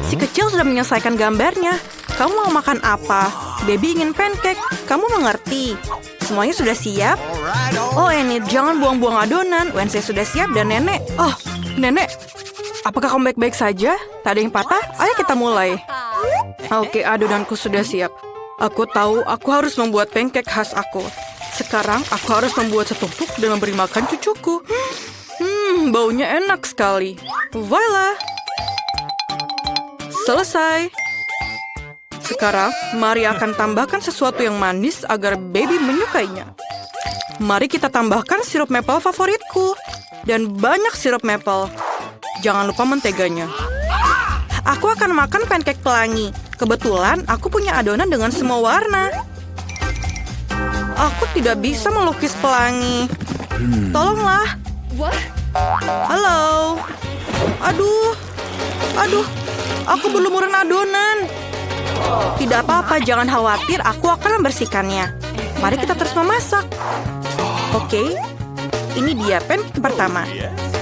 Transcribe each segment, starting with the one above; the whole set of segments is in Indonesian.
Si kecil sudah menyelesaikan gambarnya. Kamu mau makan apa? Baby ingin pancake. Kamu mengerti? Semuanya sudah siap? Oh, Enid, jangan buang-buang adonan. Wednesday sudah siap dan nenek. Oh, nenek. Apakah kamu baik-baik saja? Tak ada yang patah? Ayo kita mulai. Oke, adonanku sudah siap. Aku tahu aku harus membuat pancake khas aku. Sekarang aku harus membuat setumpuk dan memberi makan cucuku. Baunya enak sekali. Voila! Selesai. Sekarang, mari akan tambahkan sesuatu yang manis agar baby menyukainya. Mari kita tambahkan sirup maple favoritku. Dan banyak sirup maple. Jangan lupa menteganya. Aku akan makan pancake pelangi. Kebetulan, aku punya adonan dengan semua warna. Aku tidak bisa melukis pelangi. Tolonglah. Halo. Aduh. Aku belum muren adonan. Tidak apa-apa, jangan khawatir. Aku akan membersihkannya. Mari kita terus memasak. Oke. Ini dia pancake pertama.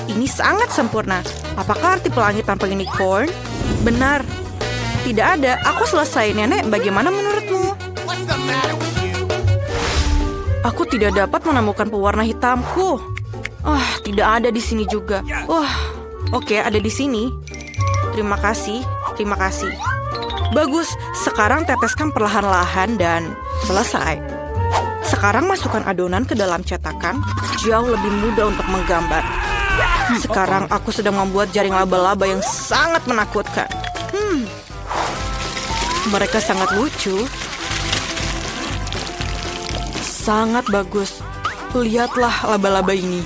Ini sangat sempurna. Apakah arti pelangi tanpa unicorn? Benar. Tidak ada. Aku selesai, Nenek. Bagaimana menurutmu? Aku tidak dapat menemukan pewarna hitamku. Tidak ada di sini juga. Oke, ada di sini. Terima kasih. Bagus. Sekarang teteskan perlahan-lahan dan selesai. Sekarang masukkan adonan ke dalam cetakan. Jauh lebih mudah untuk menggambar. Sekarang aku sedang membuat jaring laba-laba yang sangat menakutkan. Mereka sangat lucu. Sangat bagus. Lihatlah laba-laba ini.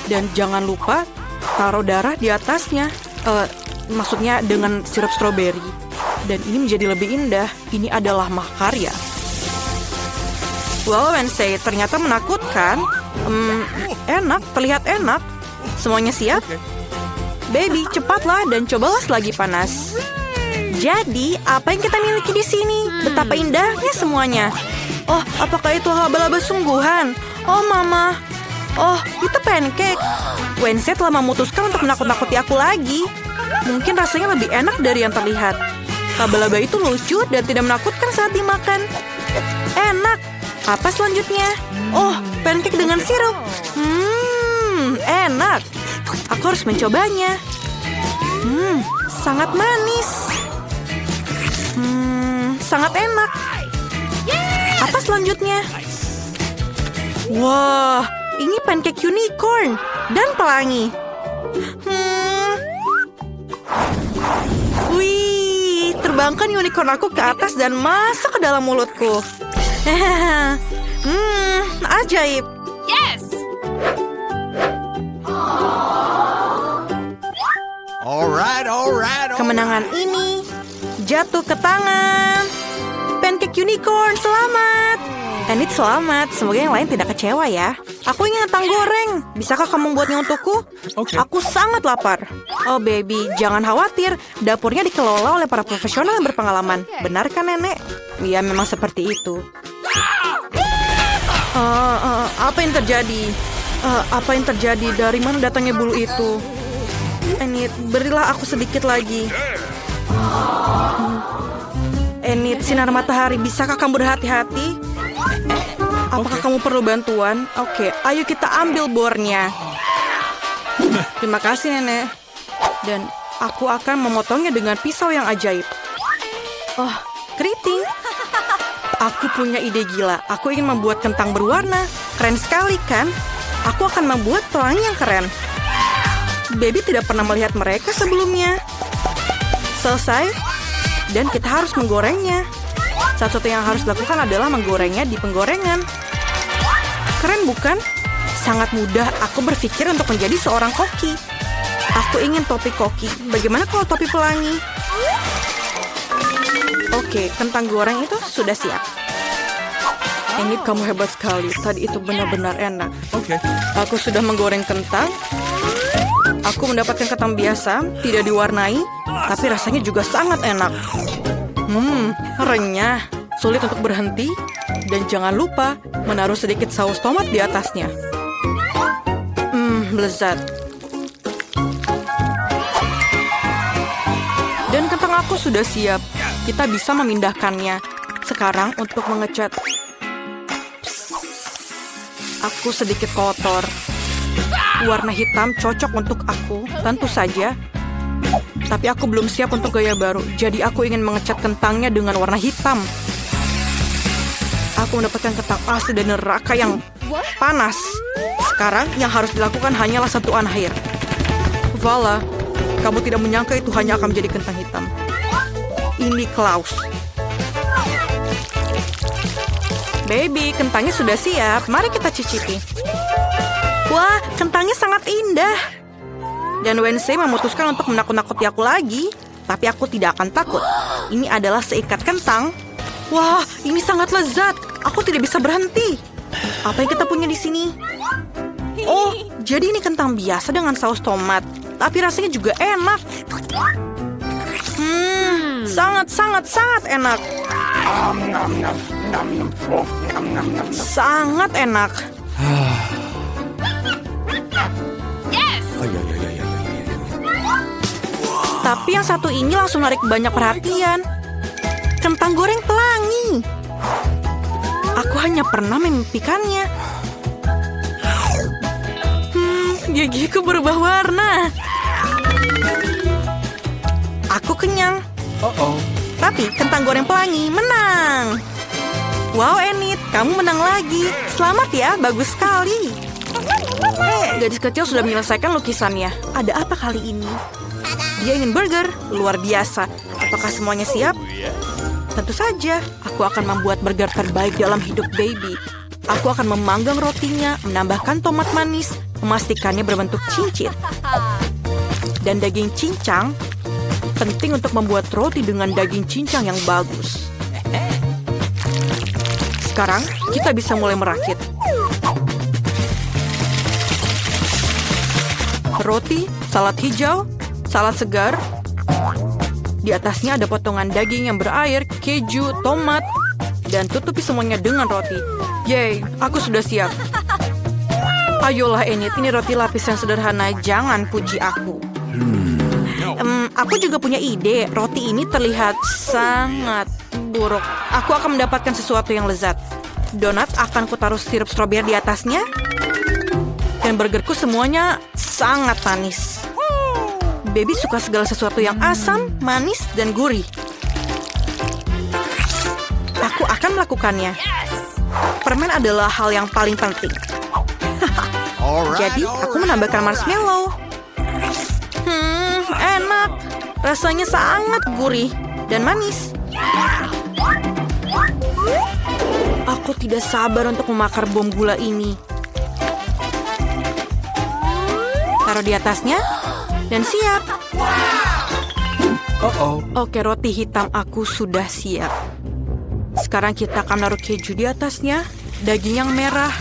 Dan jangan lupa taruh darah di atasnya. Maksudnya dengan sirup stroberi. Dan ini menjadi lebih indah. Ini adalah mahakarya. Wow, Wednesday, ternyata menakutkan. Enak, terlihat enak. Semuanya siap? Baby, cepatlah dan cobalah selagi panas. Jadi, apa yang kita miliki di sini? Betapa indahnya semuanya. Oh, apakah itu laba-laba sungguhan? Oh, Mama. Oh, itu pancake. Wednesday telah memutuskan untuk menakut-nakuti aku lagi. Mungkin rasanya lebih enak dari yang terlihat. Laba-laba itu lucu dan tidak menakutkan saat dimakan. Enak. Apa selanjutnya? Oh, pancake dengan sirup. Enak. Aku harus mencobanya. Sangat manis. Sangat enak. Apa selanjutnya? Wah, ini pancake unicorn dan pelangi. Wih, terbangkan unicorn aku ke atas dan masuk ke dalam mulutku. Ajaib. Yes! Alright. Kemenangan ini jatuh ke tangan pancake unicorn. Selamat. Enid selamat. Semoga yang lain tidak kecewa ya. Aku ingin kentang goreng. Bisakah kamu membuatnya untukku? Oke. Aku sangat lapar. Oh baby, jangan khawatir. Dapurnya dikelola oleh para profesional yang berpengalaman. Benar kan nenek? Iya, memang seperti itu. Apa yang terjadi? Apa yang terjadi? Dari mana datangnya bulu itu? Enid, berilah aku sedikit lagi. Enid, sinar matahari, bisakah kamu berhati-hati? Apakah kamu perlu bantuan? Oke, ayo kita ambil bornya. Terima kasih, Nenek. Dan aku akan memotongnya dengan pisau yang ajaib. Oh, keriting. Aku punya ide gila. Aku ingin membuat kentang berwarna. Keren sekali, kan? Aku akan membuat pelangi yang keren. Baby tidak pernah melihat mereka sebelumnya. Selesai. Dan kita harus menggorengnya. Satu-satunya yang harus dilakukan adalah menggorengnya di penggorengan. Keren bukan? Sangat mudah. Aku berpikir untuk menjadi seorang koki. Aku ingin topi koki. Bagaimana kalau topi pelangi? Oke, kentang goreng itu sudah siap. Ini kamu hebat sekali. Tadi itu benar-benar enak. Oke. Aku sudah menggoreng kentang. Aku mendapatkan kentang biasa, tidak diwarnai, tapi rasanya juga sangat enak. Renyah, sulit untuk berhenti, dan jangan lupa menaruh sedikit saus tomat di atasnya. Lezat. Dan kentang aku sudah siap. Kita bisa memindahkannya. Sekarang untuk mengecat. Aku sedikit kotor. Warna hitam cocok untuk aku, tentu saja. Tapi aku belum siap untuk gaya baru. Jadi aku ingin mengecat kentangnya dengan warna hitam. Aku mendapatkan kentang asli dari neraka yang panas. Sekarang yang harus dilakukan hanyalah sentuhan air. Vala, kamu tidak menyangka itu hanya akan menjadi kentang hitam. Ini Klaus. Baby, kentangnya sudah siap. Mari kita cicipi. Wah, kentangnya sangat indah. Dan Wednesday memutuskan untuk menakut-nakuti aku lagi. Tapi aku tidak akan takut. Ini adalah seikat kentang. Wah, ini sangat lezat. Aku tidak bisa berhenti. Apa yang kita punya di sini? Oh, jadi ini kentang biasa dengan saus tomat. Tapi rasanya juga enak. Sangat enak. Sangat enak. Tapi yang satu ini langsung menarik banyak perhatian. Kentang goreng pelangi. Aku hanya pernah memimpikannya. Gigiku berubah warna. Aku kenyang. Tapi kentang goreng pelangi menang. Wow, Enid, kamu menang lagi. Selamat ya, bagus sekali. Gadis kecil sudah menyelesaikan lukisannya. Ada apa kali ini? Dia ingin burger, luar biasa. Apakah semuanya siap? Tentu saja, aku akan membuat burger terbaik dalam hidup baby. Aku akan memanggang rotinya, menambahkan tomat manis, memastikannya berbentuk cincin. Dan daging cincang, penting untuk membuat roti dengan daging cincang yang bagus. Sekarang, kita bisa mulai merakit. Roti, salad hijau, salad segar. Di atasnya ada potongan daging yang berair, keju, tomat, dan tutupi semuanya dengan roti. Yeay, aku sudah siap. Ayolah Enid, ini roti lapis yang sederhana, jangan puji aku. Aku juga punya ide, roti ini terlihat sangat buruk. Aku akan mendapatkan sesuatu yang lezat. Donat akan kutaruh sirup stroberi di atasnya. Dan burgerku semuanya sangat manis. Baby suka segala sesuatu yang asam, manis, dan gurih. Aku akan melakukannya. Permen adalah hal yang paling penting. Jadi, aku menambahkan marshmallow. Enak. Rasanya sangat gurih dan manis. Aku tidak sabar untuk memakan bom gula ini. Taruh di atasnya. Dan siap. Oke, roti hitam aku sudah siap. Sekarang kita akan naruh keju di atasnya. Daging yang merah.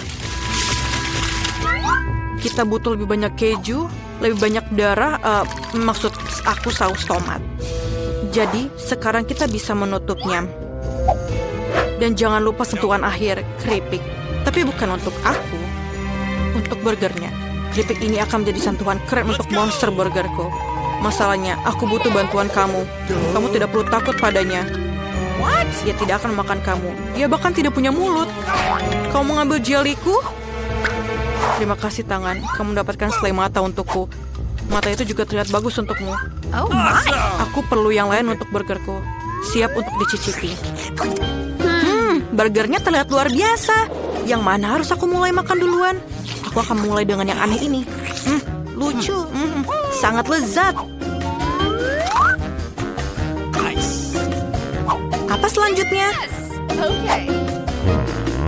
Kita butuh lebih banyak keju, lebih banyak darah, maksud aku saus tomat. Jadi, sekarang kita bisa menutupnya. Dan jangan lupa sentuhan akhir, keripik. Tapi bukan untuk aku, untuk burgernya. Keripik ini akan menjadi sentuhan keren untuk monster burgerku. Masalahnya, aku butuh bantuan kamu. Kamu tidak perlu takut padanya. Dia tidak akan makan kamu. Dia bahkan tidak punya mulut. Kau mau ngambil jeliku? Terima kasih tangan. Kamu mendapatkan selai mata untukku. Mata itu juga terlihat bagus untukmu. Aku perlu yang lain untuk burgerku. Siap untuk dicicipi. Burgernya terlihat luar biasa. Yang mana harus aku mulai makan duluan? Aku akan mulai dengan yang aneh ini. Lucu. Sangat lezat. Apa selanjutnya?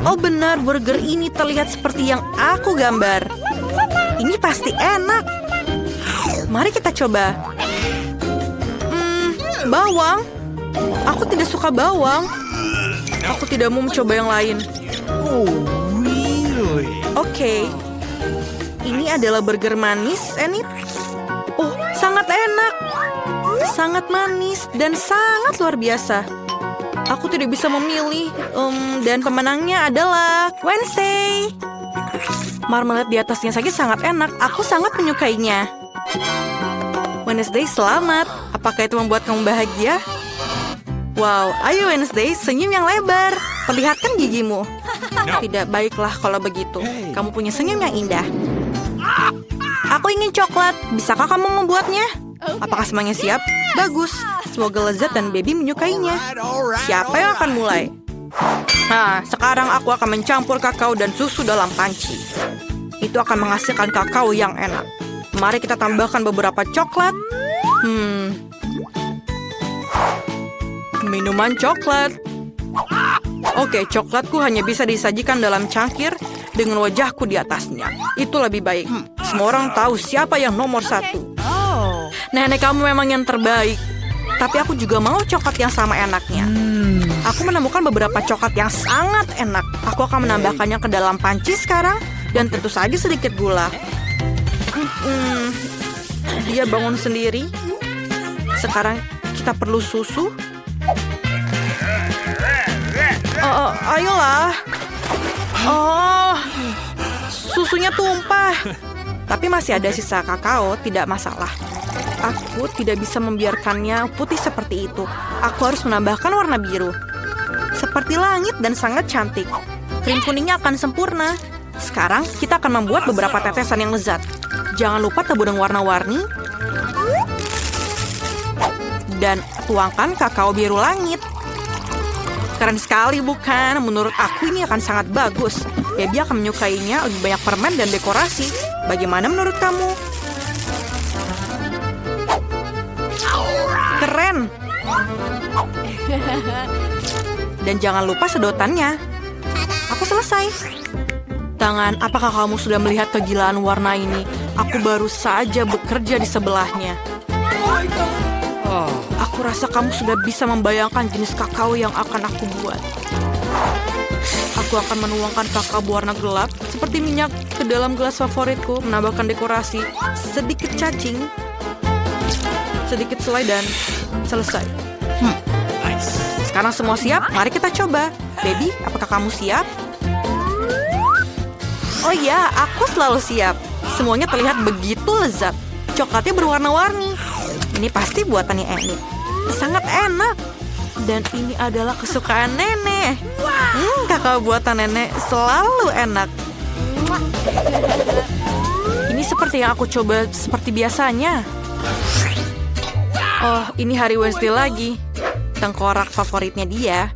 Oh benar, burger ini terlihat seperti yang aku gambar. Ini pasti enak. Mari kita coba. Bawang. Aku tidak suka bawang. Aku tidak mau mencoba yang lain. Oke. Ini adalah burger manis, Enid. Oh, sangat enak. Sangat manis dan sangat luar biasa. Aku tidak bisa memilih. Dan pemenangnya adalah Wednesday. Marmalade di atasnya saja sangat enak. Aku sangat menyukainya. Wednesday, selamat. Apakah itu membuat kamu bahagia? Wow, ayo Wednesday, senyum yang lebar. Perlihatkan gigimu. Tidak baiklah kalau begitu. Kamu punya senyum yang indah. Aku ingin coklat. Bisakah kamu membuatnya? Apakah semuanya siap? Bagus. Semoga lezat dan baby menyukainya. Siapa yang akan mulai? Nah, sekarang aku akan mencampur kakao dan susu dalam panci. Itu akan menghasilkan kakao yang enak. Mari kita tambahkan beberapa coklat. Minuman coklat. Oke, coklatku hanya bisa disajikan dalam cangkir dengan wajahku di atasnya. Itu lebih baik. Semua orang tahu siapa yang nomor 1. Nenek kamu memang yang terbaik. Tapi aku juga mau coklat yang sama enaknya. Aku menemukan beberapa coklat yang sangat enak. Aku akan menambahkannya ke dalam panci sekarang. Dan tentu saja sedikit gula. Dia bangun sendiri. Sekarang kita perlu susu. Ayolah. Oh, susunya tumpah. Tapi masih ada sisa kakao, tidak masalah. Aku tidak bisa membiarkannya putih seperti itu. Aku harus menambahkan warna biru. Seperti langit dan sangat cantik. Krim kuningnya akan sempurna. Sekarang kita akan membuat beberapa tetesan yang lezat. Jangan lupa tabur dengan warna-warni. Dan tuangkan kakao biru langit. Keren sekali bukan? Menurut aku ini akan sangat bagus. Baby akan menyukainya, lebih banyak permen dan dekorasi. Bagaimana menurut kamu? Keren. Dan jangan lupa sedotannya. Aku selesai. Tangan, apakah kamu sudah melihat kegilaan warna ini? Aku baru saja bekerja di sebelahnya. Aku rasa kamu sudah bisa membayangkan jenis kakao yang akan aku buat. Aku akan menuangkan kakao berwarna gelap seperti minyak ke dalam gelas favoritku, menambahkan dekorasi, sedikit cacing, sedikit selai dan selesai. Sekarang semua siap? Mari kita coba. Baby, apakah kamu siap? Oh ya, aku selalu siap. Semuanya terlihat begitu lezat. Coklatnya berwarna-warni. Ini pasti buatannya Enid. Sangat enak. Dan ini adalah kesukaan nenek. Kakao buatan nenek selalu enak. Ini seperti yang aku coba seperti biasanya. Oh, ini hari Wednesday lagi. Tengkorak favoritnya dia.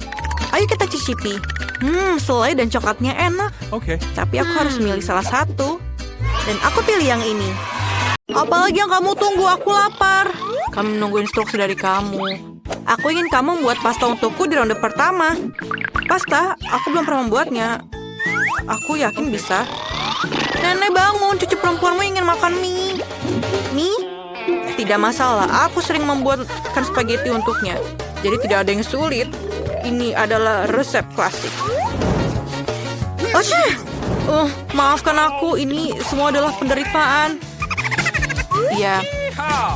Ayo kita cicipi. Selai dan coklatnya enak. Oke. Tapi aku harus milih salah satu. Dan aku pilih yang ini. Apalagi yang kamu tunggu, aku lapar. Kami menunggu instruksi dari kamu. Aku ingin kamu membuat pasta untukku di ronde pertama. Pasta? Aku belum pernah membuatnya. Aku yakin bisa. Nenek bangun, cucu perempuanmu ingin makan mie. Mie? Tidak masalah, aku sering membuatkan spaghetti untuknya. Jadi tidak ada yang sulit. Ini adalah resep klasik. Maafkan aku, ini semua adalah penderitaan. Iya,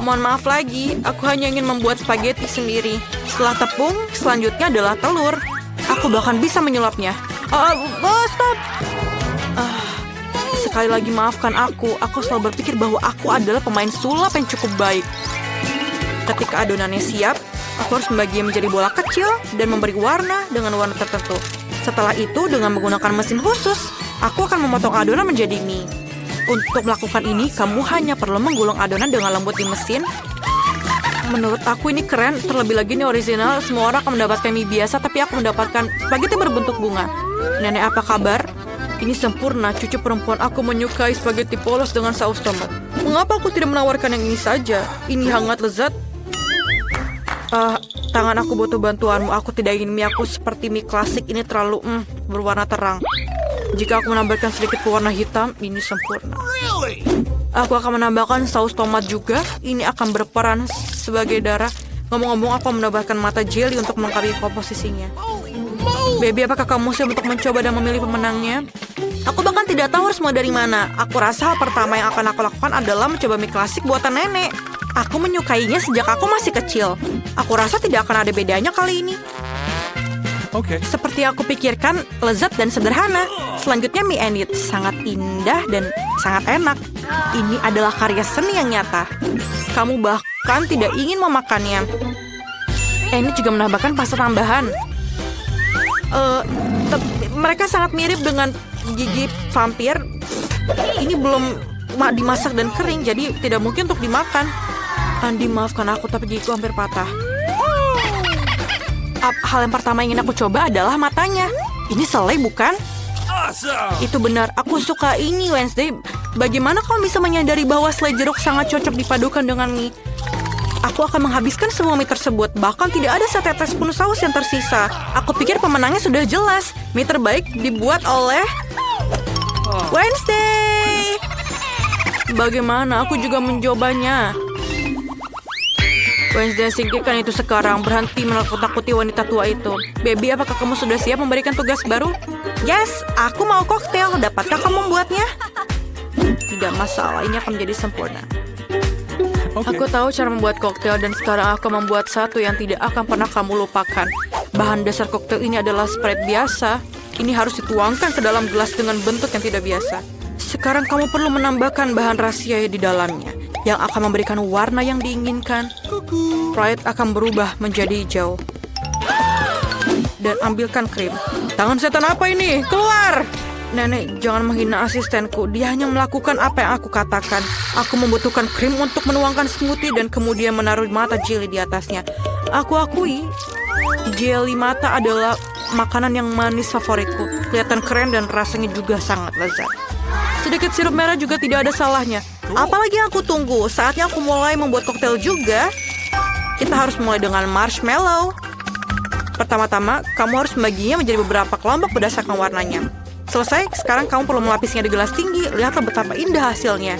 mohon maaf lagi. Aku hanya ingin membuat spaghetti sendiri. Setelah tepung, selanjutnya adalah telur. Aku bahkan bisa menyulapnya. Stop. Sekali lagi maafkan aku. Aku selalu berpikir bahwa aku adalah pemain sulap yang cukup baik. Ketika adonannya siap, aku harus membaginya menjadi bola kecil dan memberi warna dengan warna tertentu. Setelah itu, dengan menggunakan mesin khusus, aku akan memotong adonan menjadi mie. Untuk melakukan ini, kamu hanya perlu menggulung adonan dengan lembut di mesin. Menurut aku ini keren, terlebih lagi ini original. Semua orang akan mendapatkan mie biasa, tapi aku mendapatkan spaghetti berbentuk bunga. Nenek, apa kabar? Ini sempurna, cucu perempuan aku menyukai spaghetti polos dengan saus tomat. Mengapa aku tidak menawarkan yang ini saja? Ini hangat lezat. Tangan aku butuh bantuanmu. Aku tidak ingin mie aku seperti mie klasik. Ini terlalu berwarna terang. Jika aku menambahkan sedikit warna hitam, ini sempurna. Aku akan menambahkan saus tomat juga. Ini akan berperan sebagai darah. Ngomong-ngomong, aku menambahkan mata jelly untuk melengkapi komposisinya. Baby, apakah kamu siap untuk mencoba dan memilih pemenangnya? Aku bahkan tidak tahu harus mulai dari mana. Aku rasa hal pertama yang akan aku lakukan adalah mencoba mie klasik buatan nenek. Aku menyukainya sejak aku masih kecil. Aku rasa tidak akan ada bedanya kali ini. Oke. Seperti aku pikirkan, lezat dan sederhana. Selanjutnya mie Enid, sangat indah dan sangat enak. Ini adalah karya seni yang nyata. Kamu bahkan tidak ingin memakannya. Ini juga menambahkan pasta tambahan. Mereka sangat mirip dengan gigi vampir. Ini belum dimasak dan kering, jadi tidak mungkin untuk dimakan. Andi, maafkan aku, tapi gigiku hampir patah. Hal yang pertama yang ingin aku coba adalah matanya. Ini selai, bukan? Awesome. Itu benar, aku suka ini, Wednesday. Bagaimana kamu bisa menyadari bahwa selai jeruk sangat cocok dipadukan dengan mie? Aku akan menghabiskan semua mie tersebut. Bahkan tidak ada setetes pun saus yang tersisa. Aku pikir pemenangnya sudah jelas. Mie terbaik dibuat oleh Wednesday. Bagaimana? Aku juga mencobanya. Wednesday, singkirkan itu sekarang. Berhenti menakut-nakuti wanita tua itu. Baby, apakah kamu sudah siap memberikan tugas baru? Yes, aku mau koktail. Dapatkah kamu membuatnya? Tidak masalah, ini akan menjadi sempurna. Okay. Aku tahu cara membuat koktail dan sekarang aku membuat satu yang tidak akan pernah kamu lupakan. Bahan dasar koktail ini adalah Sprite biasa. Ini harus dituangkan ke dalam gelas dengan bentuk yang tidak biasa. Sekarang kamu perlu menambahkan bahan rahasia di dalamnya yang akan memberikan warna yang diinginkan. Sprite akan berubah menjadi hijau. Dan ambilkan krim. Tangan setan apa ini? Keluar! Nenek, jangan menghina asistenku. Dia hanya melakukan apa yang aku katakan. Aku membutuhkan krim untuk menuangkan smoothie dan kemudian menaruh mata jelly di atasnya. Aku akui, jelly mata adalah makanan yang manis favoritku. Kelihatan keren dan rasanya juga sangat lezat. Sedikit sirup merah juga tidak ada salahnya. Apalagi yang aku tunggu? Saatnya aku mulai membuat koktail juga. Kita harus mulai dengan marshmallow. Pertama-tama, kamu harus membaginya menjadi beberapa kelompok berdasarkan warnanya. Selesai, sekarang kamu perlu melapisnya di gelas tinggi. Lihatlah betapa indah hasilnya.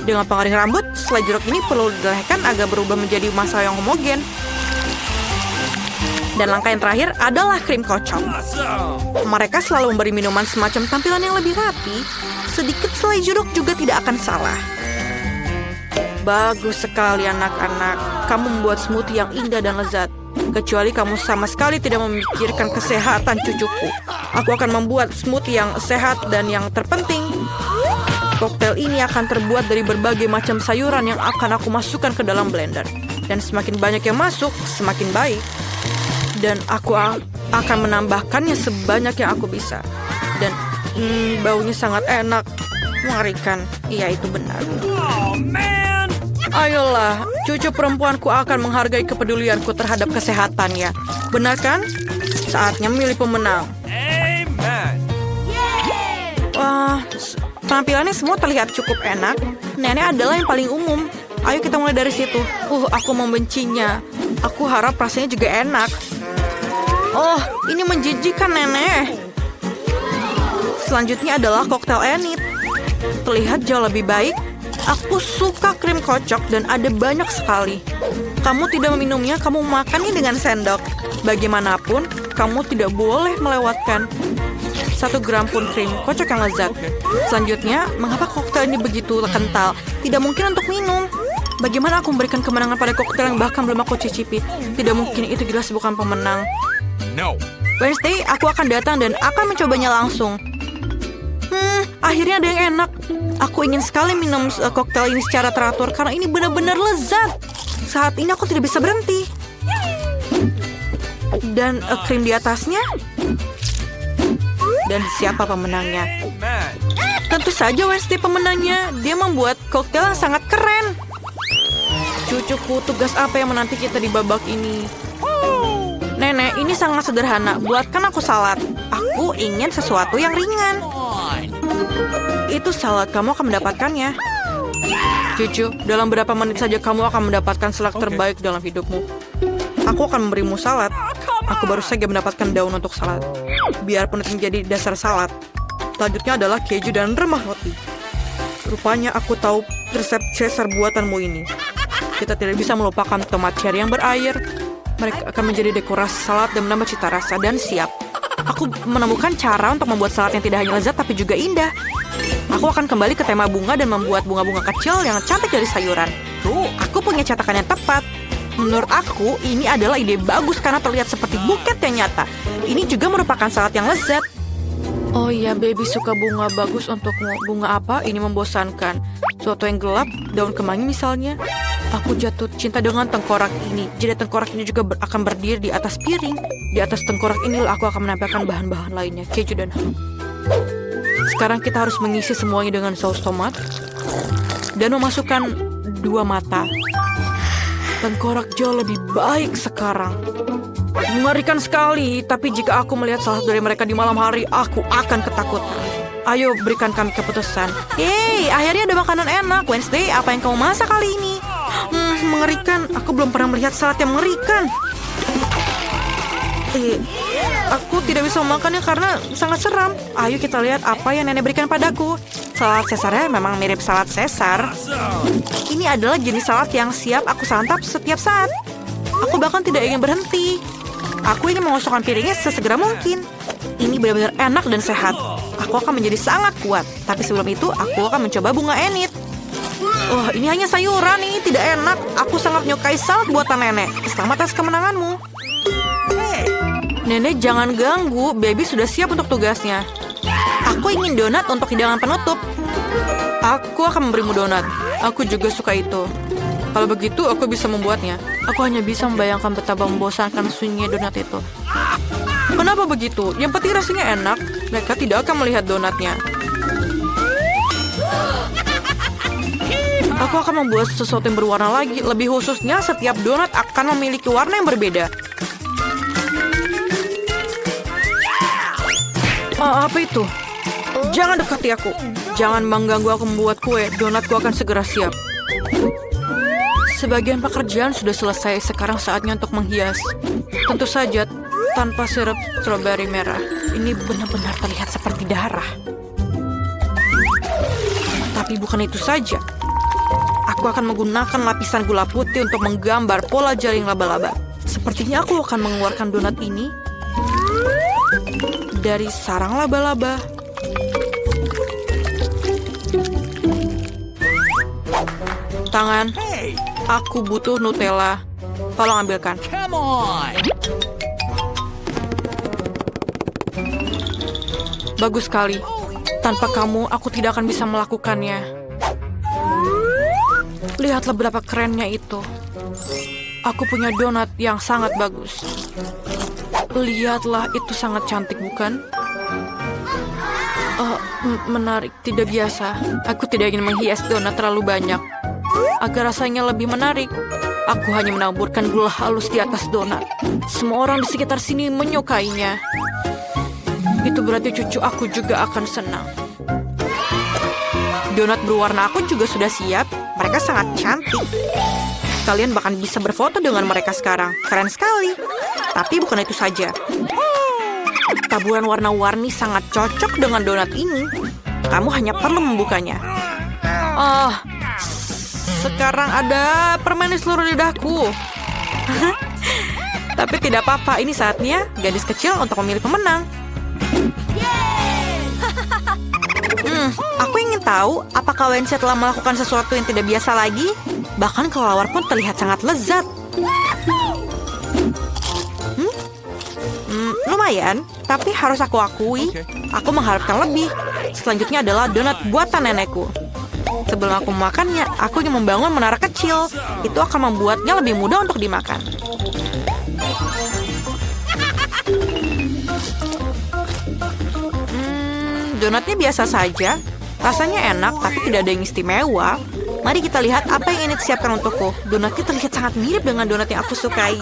Dengan pengering rambut, selai jeruk ini perlu dilelehkan agar berubah menjadi massa yang homogen. Dan langkah yang terakhir adalah krim kocok. Mereka selalu memberi minuman semacam tampilan yang lebih rapi. Sedikit selai jeruk juga tidak akan salah. Bagus sekali anak-anak. Kamu membuat smoothie yang indah dan lezat. Kecuali kamu sama sekali tidak memikirkan kesehatan cucuku. Aku akan membuat smoothie yang sehat dan yang terpenting, koktail ini akan terbuat dari berbagai macam sayuran yang akan aku masukkan ke dalam blender. Dan semakin banyak yang masuk, semakin baik. Dan aku akan menambahkannya sebanyak yang aku bisa. Dan baunya sangat enak, mengerikan. Iya, itu benar. Oh, man. Ayolah, cucu perempuanku akan menghargai kepedulianku terhadap kesehatannya. Benar kan? Saatnya memilih pemenang. Amen. Wah, penampilannya semua terlihat cukup enak. Nenek adalah yang paling umum. Ayo kita mulai dari situ. Aku membencinya. Aku harap rasanya juga enak. Oh, ini menjijikkan, Nenek. Selanjutnya adalah koktail Enid. Terlihat jauh lebih baik. Aku suka krim kocok dan ada banyak sekali. Kamu tidak meminumnya, kamu makannya dengan sendok. Bagaimanapun, kamu tidak boleh melewatkan 1 gram pun krim kocok yang lezat. Selanjutnya, mengapa koktail ini begitu kental? Tidak mungkin untuk minum. Bagaimana aku memberikan kemenangan pada koktail yang bahkan belum aku cicipi? Tidak mungkin, itu jelas bukan pemenang. No. Wednesday, aku akan datang dan akan mencobanya langsung. Akhirnya ada yang enak. Aku ingin sekali minum koktail ini secara teratur karena ini benar-benar lezat. Saat ini aku tidak bisa berhenti. Dan krim di atasnya. Dan siapa pemenangnya? Amen. Tentu saja Wednesday pemenangnya. Dia membuat koktail yang sangat keren. Cucuku, tugas apa yang menanti kita di babak ini? Nenek, ini sangat sederhana. Buatkan aku salad. Aku ingin sesuatu yang ringan. Itu salad, kamu akan mendapatkannya. Cucu, dalam beberapa menit saja kamu akan mendapatkan salad terbaik dalam hidupmu. Aku akan memberimu salad. Aku baru saja mendapatkan daun untuk salad. Biarpun itu menjadi dasar salad. Selanjutnya adalah keju dan remah roti. Rupanya aku tahu resep Caesar buatanmu ini. Kita tidak bisa melupakan tomat cherry yang berair. Mereka akan menjadi dekorasi salad dan menambah cita rasa. Dan siap. Aku menemukan cara untuk membuat salad yang tidak hanya lezat tapi juga indah. Aku akan kembali ke tema bunga dan membuat bunga-bunga kecil yang cantik dari sayuran. Aku punya cetakan yang tepat. Menurut aku, ini adalah ide bagus karena terlihat seperti buket yang nyata. Ini juga merupakan salad yang lezat. Oh iya, baby suka bunga, bagus untukmu. Bunga apa? Ini membosankan. Suatu yang gelap, daun kemangi misalnya. Aku jatuh cinta dengan tengkorak ini. Jadi tengkorak ini juga akan berdiri di atas piring. Di atas tengkorak ini aku akan menambahkan bahan-bahan lainnya, keju dan ham. Sekarang kita harus mengisi semuanya dengan saus tomat. Dan memasukkan 2 mata. Tengkorak jauh lebih baik sekarang. Mengerikan sekali, tapi jika aku melihat salah satu dari mereka di malam hari, aku akan ketakutan. Ayo berikan kami keputusan. Yeay, akhirnya ada makanan enak. Wednesday, apa yang kamu masak kali ini? Mengerikan. Aku belum pernah melihat salad yang mengerikan. Aku tidak bisa memakannya karena sangat seram. Ayo kita lihat apa yang nenek berikan padaku. Salad Caesarnya memang mirip salad Caesar. Ini adalah jenis salad yang siap aku santap setiap saat. Aku bahkan tidak ingin berhenti. Aku ingin mengosongkan piringnya sesegera mungkin. Ini benar-benar enak dan sehat. Aku akan menjadi sangat kuat. Tapi sebelum itu, aku akan mencoba bunga enit. Oh, ini hanya sayuran nih, tidak enak. Aku sangat menyukai salad buatan nenek. Selamat atas kemenanganmu. Nenek, jangan ganggu. Baby sudah siap untuk tugasnya. Aku ingin donat untuk hidangan penutup. Aku akan memberimu donat. Aku juga suka itu. Kalau begitu, aku bisa membuatnya. Aku hanya bisa membayangkan betapa membosankan sunyinya donat itu. Kenapa begitu? Yang penting rasanya enak. Mereka tidak akan melihat donatnya. Aku akan membuat sesuatu yang berwarna lagi. Lebih khususnya, setiap donat akan memiliki warna yang berbeda. Apa itu? Jangan dekati aku. Jangan mengganggu aku membuat kue. Donatku akan segera siap. Sebagian pekerjaan sudah selesai. Sekarang saatnya untuk menghias. Tentu saja tanpa sirup stroberi merah. Ini benar-benar terlihat seperti darah. Tapi bukan itu saja. Aku akan menggunakan lapisan gula putih untuk menggambar pola jaring laba-laba. Sepertinya aku akan mengeluarkan donat ini dari sarang laba-laba. Tangan, aku butuh Nutella. Tolong ambilkan. Come on. Bagus sekali. Tanpa kamu, aku tidak akan bisa melakukannya. Lihatlah betapa kerennya itu. Aku punya donat yang sangat bagus. Lihatlah, itu sangat cantik, bukan? Menarik, tidak biasa. Aku tidak ingin menghias donat terlalu banyak. Agar rasanya lebih menarik, aku hanya menaburkan gula halus di atas donat. Semua orang di sekitar sini menyukainya. Itu berarti cucu aku juga akan senang. Donat berwarna aku juga sudah siap. Mereka sangat cantik. Kalian bahkan bisa berfoto dengan mereka sekarang. Keren sekali. Tapi bukan itu saja. Taburan warna-warni sangat cocok dengan donat ini. Kamu hanya perlu membukanya. Sekarang ada permen di seluruh lidahku. Tapi tidak apa-apa. Ini saatnya gadis kecil untuk memilih pemenang. Aku ingin tahu apakah Wednesday telah melakukan sesuatu yang tidak biasa lagi. Bahkan kelelawar pun terlihat sangat lezat. Lumayan, tapi harus aku akui, aku mengharapkan lebih. Selanjutnya adalah donat buatan nenekku. Sebelum aku memakannya, aku ingin membangun menara kecil. Itu akan membuatnya lebih mudah untuk dimakan. Donatnya biasa saja. Rasanya enak, tapi tidak ada yang istimewa. Mari kita lihat apa yang ini disiapkan untukku. Donatnya terlihat sangat mirip dengan donat yang aku sukai.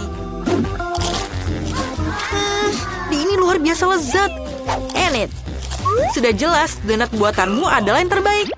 Ini luar biasa lezat. Enid, sudah jelas donat buatanmu adalah yang terbaik.